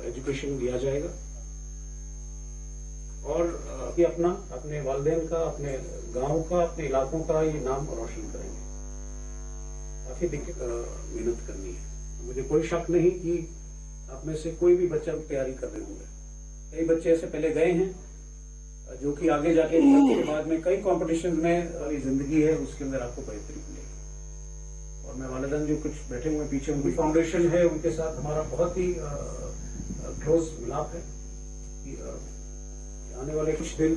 एजुकेशन दिया जाएगा। और ये अपने वालिदैन का, अपने गांव का, अपने इलाकों का ये नाम रोशन करेंगे। काफी मेहनत करनी है। मुझे कोई शक नहीं कि आप में से कोई भी बच्चा तैयारी कर रहे होंगे। कई बच्चे ऐसे पहले गए हैं, जो कि आगे जाके के बाद में कई कॉम्पिटिशन में जिंदगी है, उसके अंदर आपको बेहतरी मिलेगी। और मैं वालिदैन जो कुछ बैठे हुए पीछे, उनकी फाउंडेशन है, उनके साथ हमारा बहुत ही क्लोज मिलाप है। आने वाले कुछ दिन,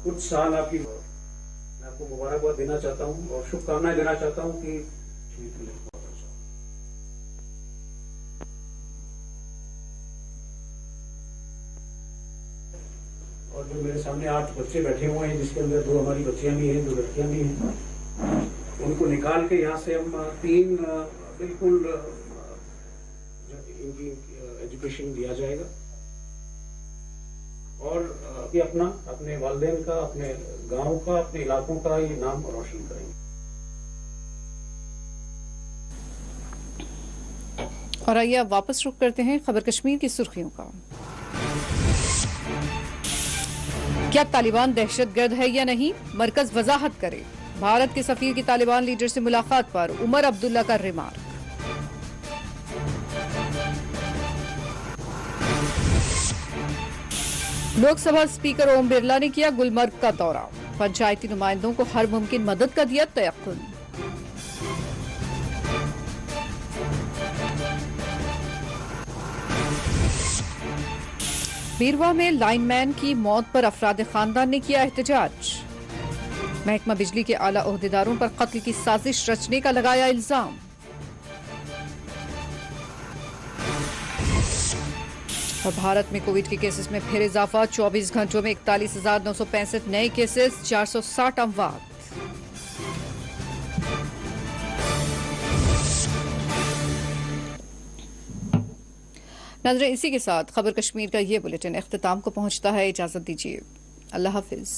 कुछ साल मैं आपको मुबारकबाद देना चाहता हूँ और शुभकामनाएं देना चाहता हूँ कि और जो मेरे सामने सामने 8 बच्चे बैठे हुए हैं, जिसके अंदर 2 हमारी बच्चियां भी हैं, 2 लड़कियां भी हैं। उनको निकाल के यहाँ से हम 3 बिल्कुल इनकी एजुकेशन दिया जाएगा और ये अपने वालिदैन का, अपने गांव का, अपने इलाकों का ये नाम रोशन करेंगे। और आइए अब वापस रुख करते हैं खबर कश्मीर की सुर्खियों का। क्या तालिबान दहशतगर्द है या नहीं, मरकज वजाहत करे। भारत के सफीर की तालिबान लीडर से मुलाकात पर उमर अब्दुल्ला का रिमार्क। लोकसभा स्पीकर ओम बिरला ने किया गुलमर्ग का दौरा, पंचायती नुमाइंदों को हर मुमकिन मदद का दिया तयक्कुन। बीरवा में लाइनमैन की मौत पर अफराद खानदान ने किया एहतजाज। महकमा बिजली के आला ओहदेदारों पर कत्ल की साजिश रचने का लगाया इल्जाम। और भारत में कोविड के केसेस में फिर इजाफा, 24 घंटों में 41,965 नए केसेस, 460 अमवात। नाज़रीन, इसी के साथ खबर कश्मीर का ये बुलेटिन इख्तिताम को पहुंचता है। इजाजत दीजिए, अल्लाह हाफिज।